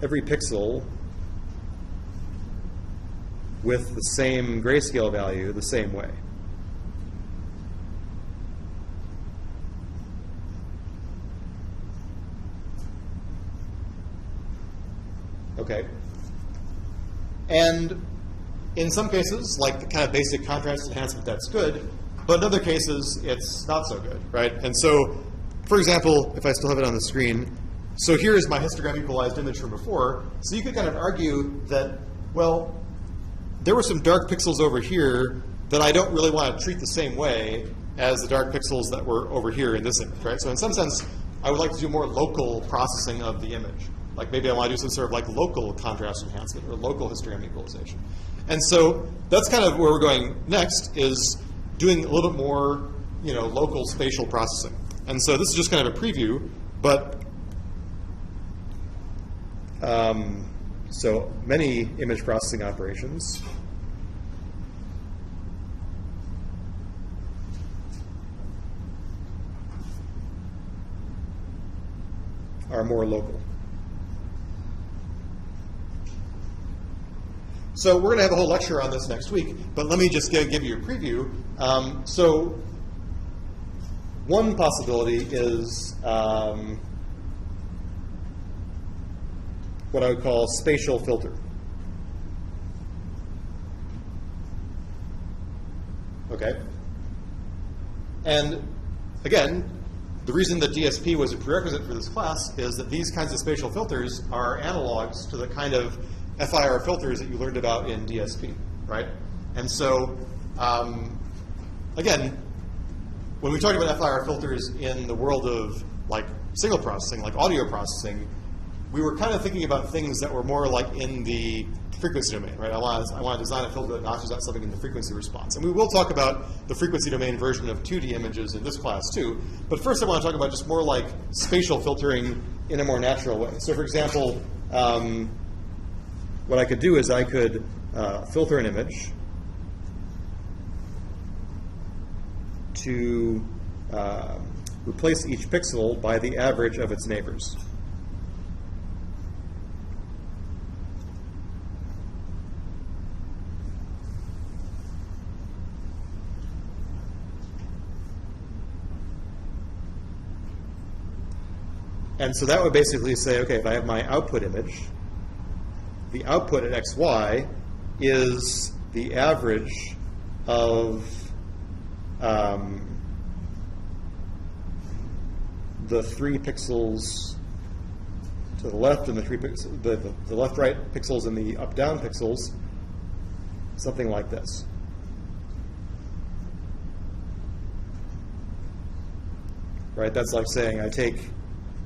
every pixel with the same grayscale value the same way. Okay. And in some cases, like the kind of basic contrast enhancement, that's good. But in other cases, it's not so good, right? And so, for example, if I still have it on the screen, so here is my histogram equalized image from before. So you could kind of argue that, well, there were some dark pixels over here that I don't really want to treat the same way as the dark pixels that were over here in this image, right? So in some sense, I would like to do more local processing of the image. Like maybe I want to do some sort of like local contrast enhancement or local histogram equalization. And so that's kind of where we're going next, is doing a little bit more, local spatial processing. And so this is just kind of a preview, but so many image processing operations are more local. So we're going to have a whole lecture on this next week, but let me just give you a preview. So one possibility is what I would call spatial filter. Okay? And again, the reason that DSP was a prerequisite for this class is that these kinds of spatial filters are analogs to the kind of FIR filters that you learned about in DSP, right? And so, again, when we talk about FIR filters in the world of like signal processing, like audio processing, we were kind of thinking about things that were more like in the frequency domain, right? I want to design a filter that notches out something in the frequency response. And we will talk about the frequency domain version of 2D images in this class too. But first I want to talk about just more like spatial filtering in a more natural way. So for example, what I could do is I could filter an image to replace each pixel by the average of its neighbors. And so that would basically say, okay, if I have my output image, the output at xy is the average of the 3 pixels to the left and the 3 pixels, the left-right pixels and the up-down pixels, something like this. Right? That's like saying I take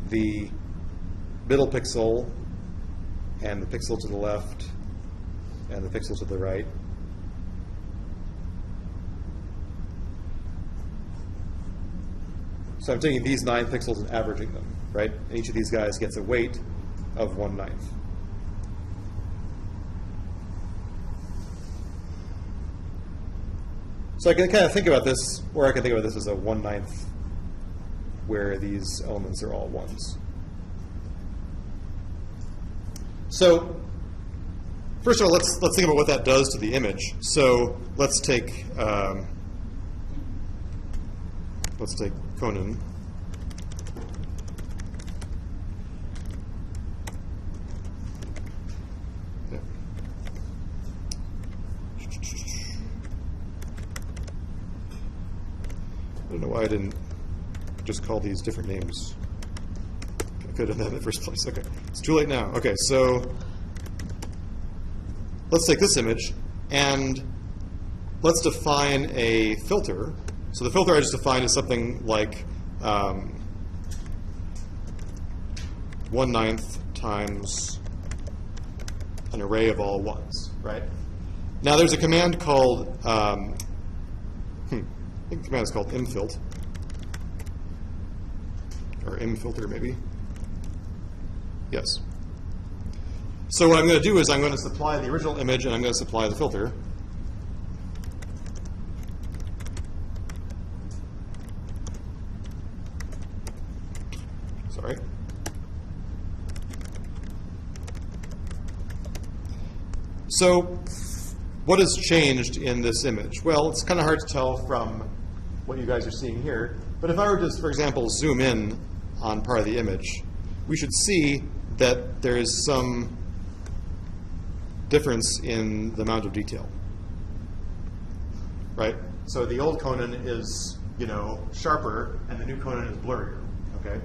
the middle pixel and the pixel to the left and the pixel to the right. So I'm taking these 9 pixels and averaging them, right? And each of these guys gets a weight of 1/9. So I can kind of think about this, or I can think about this as a 1/9 where these elements are all ones. So first of all, let's think about what that does to the image. So let's take Conan. Yeah. I don't know why I didn't just call these different names. I could have done that in the first place. Okay, it's too late now. Okay, so let's take this image and let's define a filter. So the filter I just defined is something like 1/9 times an array of all ones, right? Now there's a command called, I think the command is called imfilt, or imfilter maybe. Yes. So what I'm going to do is I'm going to supply the original image and I'm going to supply the filter. Sorry. So what has changed in this image? Well, it's kind of hard to tell from what you guys are seeing here. But if I were to, for example, zoom in on part of the image, we should see that there is some difference in the amount of detail, right? So the old Conan is, sharper, and the new Conan is blurrier, okay?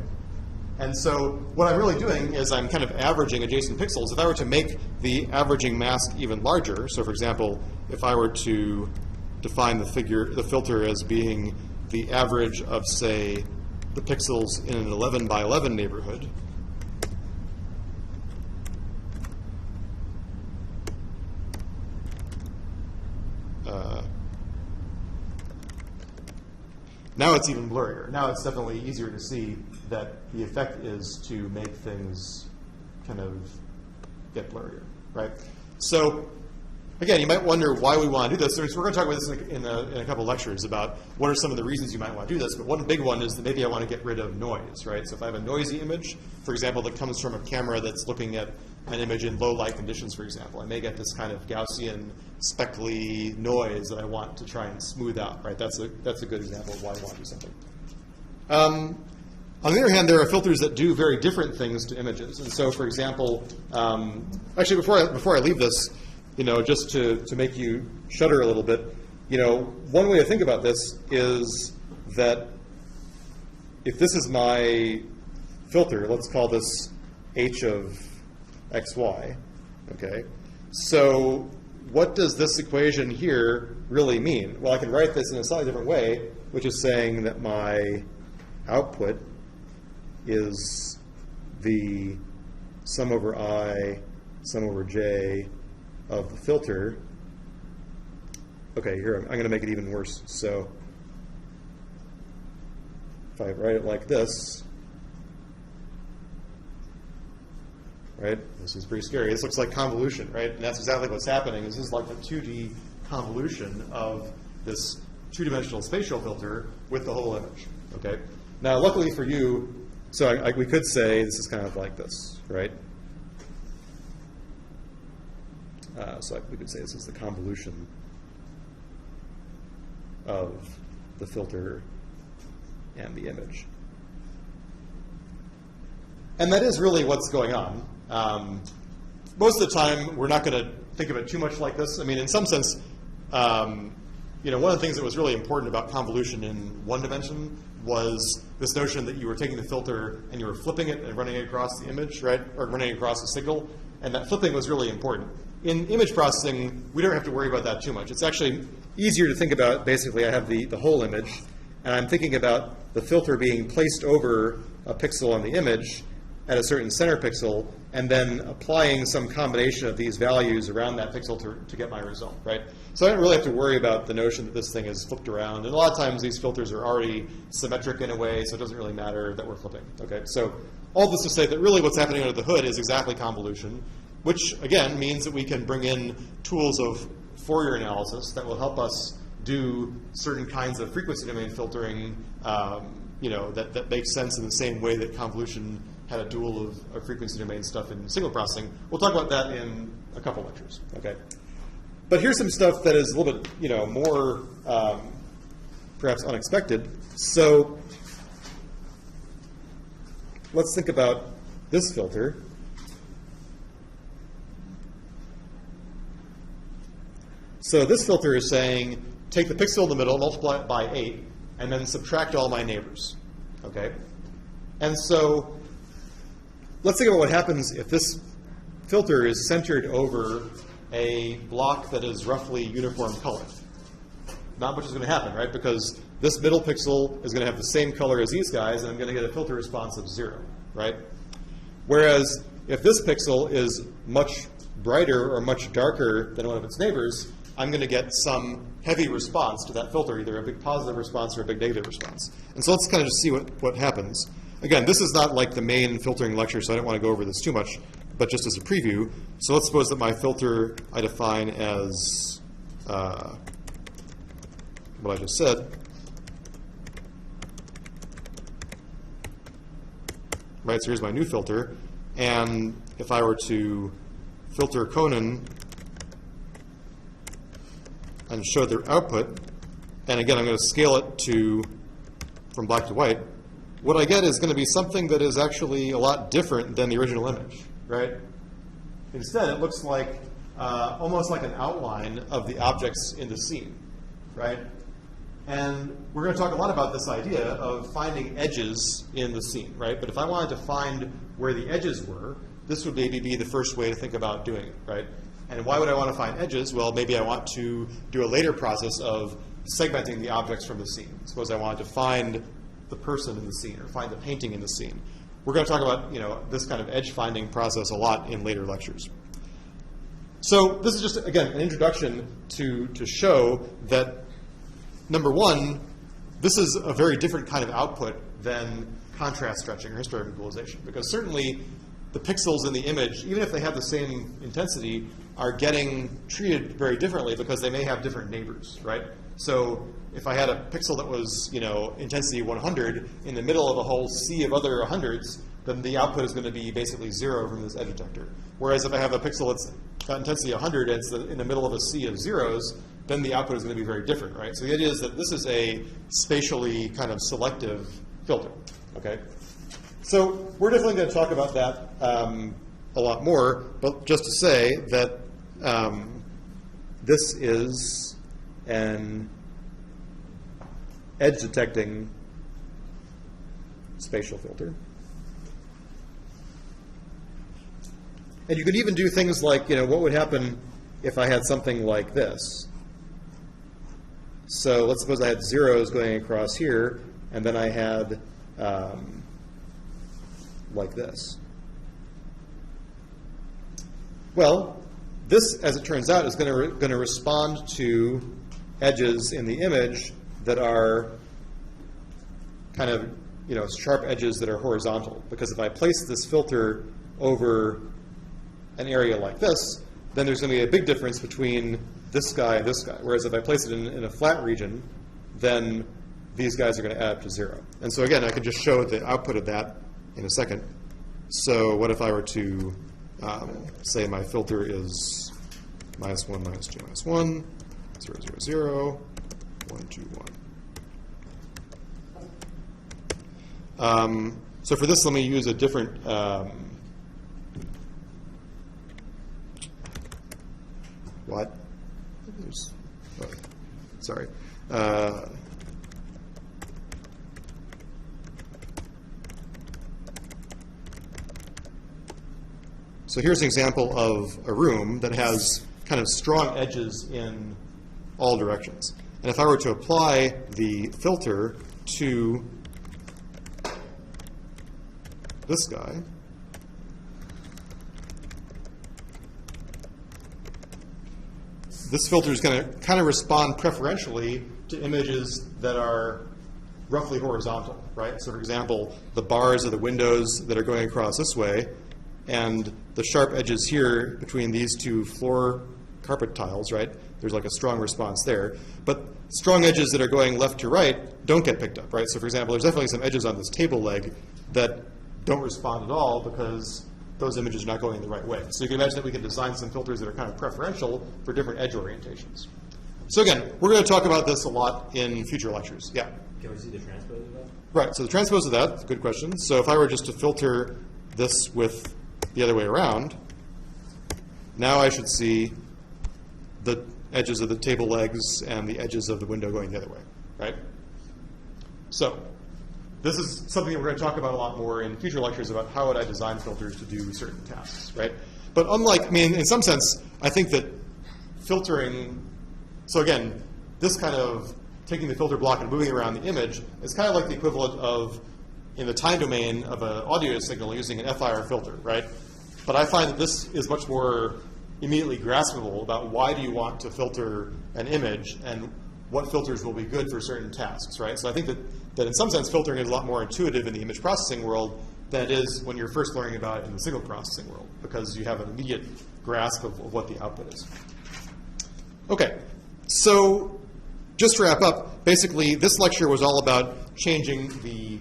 And so what I'm really doing is I'm kind of averaging adjacent pixels. If I were to make the averaging mask even larger, so for example, if I were to define the filter as being the average of, say, the pixels in an 11 by 11 neighborhood, now it's even blurrier. Now it's definitely easier to see that the effect is to make things kind of get blurrier, right? So again, you might wonder why we want to do this. So we're going to talk about this in a couple lectures about what are some of the reasons you might want to do this. But one big one is that maybe I want to get rid of noise, right? So if I have a noisy image, for example, that comes from a camera that's looking at an image in low light conditions, for example, I may get this kind of Gaussian speckly noise that I want to try and smooth out, right? That's a good example of why I want to do something. On the other hand, there are filters that do very different things to images. And so, for example, actually, before I leave this, just to make you shudder a little bit, one way to think about this is that if this is my filter, let's call this h of xy, okay? So what does this equation here really mean? Well, I can write this in a slightly different way, which is saying that my output is the sum over I, sum over j, of the filter. Okay, here I'm going to make it even worse. So if I write it like this, right? This is pretty scary. This looks like convolution, right? And that's exactly what's happening. This is like the 2D convolution of this two-dimensional spatial filter with the whole image, okay? Now, luckily for you, so we could say this is kind of like this, right? So we could say this is the convolution of the filter and the image. And that is really what's going on. Most of the time, we're not going to think of it too much like this. I mean, in some sense, you know, one of the things that was really important about convolution in one dimension was this notion that you were taking the filter and you were flipping it and running it across the image, right? Or running it across the signal. And that flipping was really important. In image processing, we don't have to worry about that too much. It's actually easier to think about, basically, I have the whole image, and I'm thinking about the filter being placed over a pixel on the image at a certain center pixel, and then applying some combination of these values around that pixel to get my result, right? So I don't really have to worry about the notion that this thing is flipped around. And a lot of times these filters are already symmetric in a way, so it doesn't really matter that we're flipping, okay? So all this to say that really what's happening under the hood is exactly convolution, which, again, means that we can bring in tools of Fourier analysis that will help us do certain kinds of frequency domain filtering, you know, that makes sense in the same way that convolution had a dual of frequency domain stuff in signal processing. We'll talk about that in a couple lectures, okay? But here's some stuff that is a little bit, you know, more perhaps unexpected. So let's think about this filter. So this filter is saying, take the pixel in the middle, multiply it by 8, and then subtract all my neighbors, okay? And so let's think about what happens if this filter is centered over a block that is roughly uniform color. Not much is going to happen, right? Because this middle pixel is going to have the same color as these guys, and I'm going to get a filter response of 0, right? Whereas if this pixel is much brighter or much darker than one of its neighbors, I'm going to get some heavy response to that filter, either a big positive response or a big negative response. And so let's kind of just see what happens. Again, this is not like the main filtering lecture, so I don't want to go over this too much, but just as a preview. So let's suppose that my filter I define as what I just said. Right, so here's my new filter. And if I were to filter Conan and show their output, and again, I'm going to scale it from black to white, what I get is going to be something that is actually a lot different than the original image, right? Instead, it looks like almost like an outline of the objects in the scene, right? And we're going to talk a lot about this idea of finding edges in the scene, right? But if I wanted to find where the edges were, this would maybe be the first way to think about doing it, right? And why would I want to find edges? Well, maybe I want to do a later process of segmenting the objects from the scene. Suppose I wanted to find the person in the scene or find the painting in the scene. We're going to talk about, you know, this kind of edge finding process a lot in later lectures. So this is just, again, an introduction to show that, number one, this is a very different kind of output than contrast stretching or histogram equalization, because certainly the pixels in the image, even if they have the same intensity, are getting treated very differently because they may have different neighbors, right? So if I had a pixel that was, you know, intensity 100 in the middle of a whole sea of other 100s, then the output is going to be basically 0 from this edge detector. Whereas if I have a pixel that's got intensity 100 and it's in the middle of a sea of zeros, then the output is going to be very different, right? So the idea is that this is a spatially kind of selective filter, okay? So we're definitely going to talk about that a lot more, but just to say that this is an edge detecting spatial filter. And you could even do things like, you know, what would happen if I had something like this? So let's suppose I had zeros going across here, and then I had like this. Well, this, as it turns out, is going to respond to edges in the image that are kind of, sharp edges that are horizontal. Because if I place this filter over an area like this, then there's going to be a big difference between this guy and this guy. Whereas if I place it in a flat region, then these guys are going to add up to 0. And so again, I can just show the output of that in a second. So what if I were to say my filter is -1, -2, -1, 0, 0, 0, 1, 2, 1. So for this, let me use a different what? Sorry. So here's an example of a room that has kind of strong edges in all directions. And if I were to apply the filter to this guy, this filter is going to kind of respond preferentially to images that are roughly horizontal, right? So for example, the bars of the windows that are going across this way, and the sharp edges here between these two floor carpet tiles, right? There's like a strong response there. But strong edges that are going left to right don't get picked up, right? So for example, there's definitely some edges on this table leg that don't respond at all because those images are not going the right way. So you can imagine that we can design some filters that are kind of preferential for different edge orientations. So again, we're going to talk about this a lot in future lectures. Yeah? Can we see the transpose of that? Right, so the transpose of that, good question. So if I were just to filter this with the other way around, now I should see the edges of the table legs and the edges of the window going the other way, right? So this is something we're going to talk about a lot more in future lectures about how would I design filters to do certain tasks, right? But unlike, in some sense, I think that filtering, so again, this kind of taking the filter block and moving it around the image is kind of like the equivalent of, in the time domain of an audio signal using an FIR filter, right? But I find that this is much more immediately graspable about why do you want to filter an image and what filters will be good for certain tasks, right? So I think that in some sense filtering is a lot more intuitive in the image processing world than it is when you're first learning about it in the signal processing world, because you have an immediate grasp of what the output is. Okay, so just to wrap up, basically this lecture was all about changing the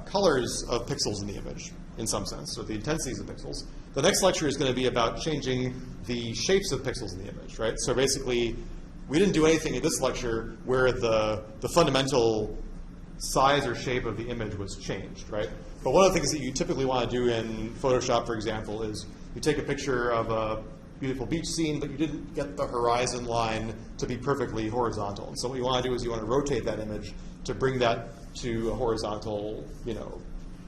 colors of pixels in the image, in some sense, so the intensities of pixels. The next lecture is going to be about changing the shapes of pixels in the image, right? So basically, we didn't do anything in this lecture where the fundamental size or shape of the image was changed, right? But one of the things that you typically want to do in Photoshop, for example, is you take a picture of a beautiful beach scene, but you didn't get the horizon line to be perfectly horizontal. And so what you want to do is you want to rotate that image to bring that to a horizontal,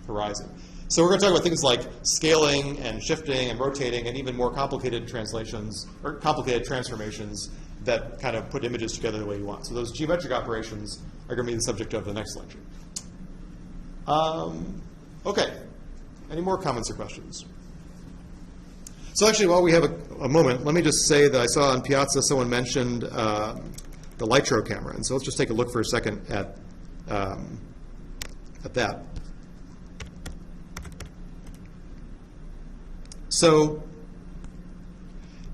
horizon. So we're going to talk about things like scaling and shifting and rotating and even more complicated translations or complicated transformations that kind of put images together the way you want. So those geometric operations are going to be the subject of the next lecture. Okay. Any more comments or questions? So actually, while we have a moment, let me just say that I saw on Piazza someone mentioned the Lytro camera. And so let's just take a look for a second at that. So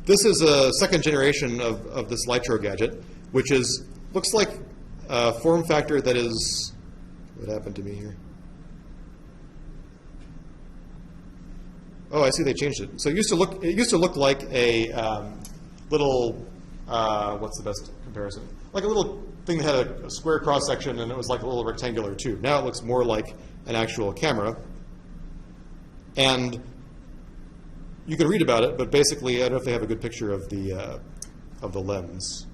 this is a second generation of this Lytro gadget, which looks like a form factor that is, what happened to me here? Oh, I see they changed it. So it used to look like a little, what's the best comparison? Like a little thing that had a square cross section and it was like a little rectangular tube. Now it looks more like an actual camera. And you can read about it, but basically, I don't know if they have a good picture of the lens.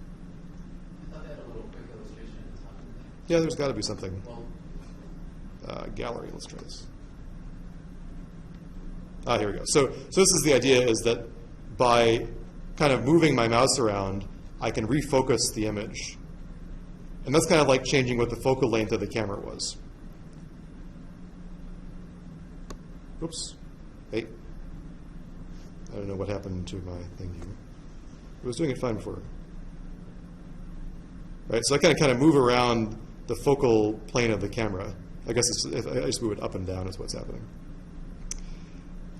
I thought they had a little quick illustration at the top. Yeah, there's got to be something. Well, Gallery, let's try this. Here we go. So this is the idea, is that by kind of moving my mouse around, I can refocus the image. And that's kind of like changing what the focal length of the camera was. Oops. Hey. I don't know what happened to my thing here. It was doing it fine before. Right, so I kind of move around the focal plane of the camera. I guess if I just move it up and down is what's happening.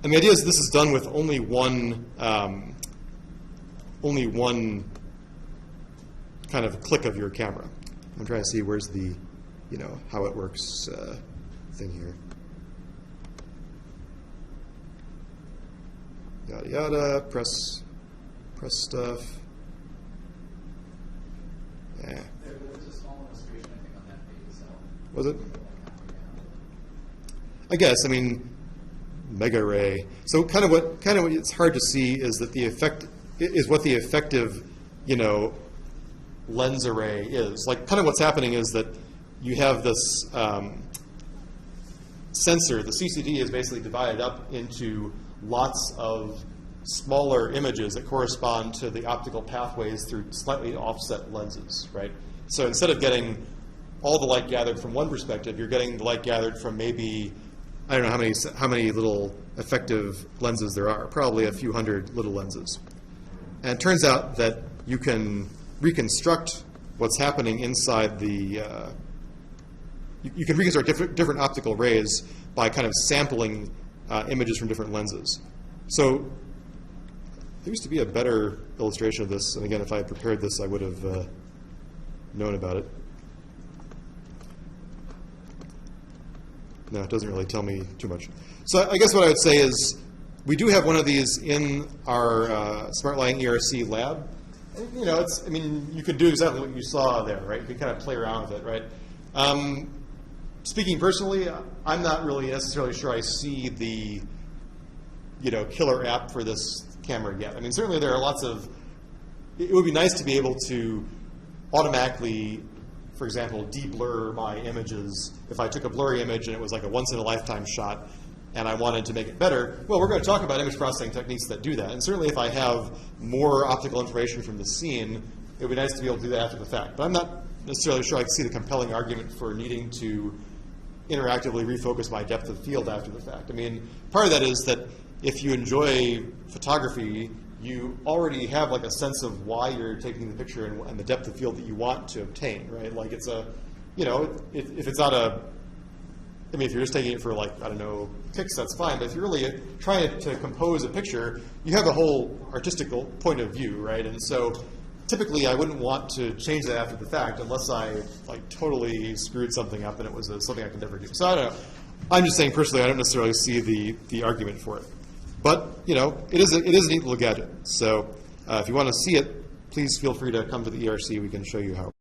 And the idea is this is done with only one kind of click of your camera. I'm trying to see where's the, how it works thing here. Yada yada, press stuff. Yeah. There was a small illustration, I think, on that page itself. Was it? I guess, mega ray. So kind of what it's hard to see is that the effect is what the effective, lens array is. Like kind of what's happening is that you have this sensor, the CCD is basically divided up into lots of smaller images that correspond to the optical pathways through slightly offset lenses, right? So instead of getting all the light gathered from one perspective, you're getting the light gathered from maybe, I don't know how many little effective lenses there are, probably a few hundred little lenses. And it turns out that you can reconstruct what's happening inside the, you can reconstruct different optical rays by kind of sampling images from different lenses. So there used to be a better illustration of this, and again, if I had prepared this, I would have known about it. No, it doesn't really tell me too much. So I guess what I would say is we do have one of these in our Smart Lighting ERC lab. And, you could do exactly what you saw there, right? You can kind of play around with it, right? Speaking personally, I'm not really necessarily sure I see the, killer app for this camera yet. Certainly there are lots of, it would be nice to be able to automatically, for example, de-blur my images. If I took a blurry image and it was like a once-in-a-lifetime shot and I wanted to make it better, well, we're going to talk about image processing techniques that do that. And certainly if I have more optical information from the scene, it would be nice to be able to do that after the fact. But I'm not necessarily sure I can see the compelling argument for needing to interactively refocus my depth of field after the fact. Part of that is that if you enjoy photography, you already have like a sense of why you're taking the picture and the depth of field that you want to obtain, right? Like it's a, if it's not a, if you're just taking it for like, I don't know, pics, that's fine. But if you're really trying to compose a picture, you have a whole artistical point of view, right? And so typically I wouldn't want to change that after the fact unless I like totally screwed something up and it was something I could never do. So I don't know. I'm just saying personally, I don't necessarily see the argument for it. But, it is a neat little gadget. So if you want to see it, please feel free to come to the ERC. We can show you how.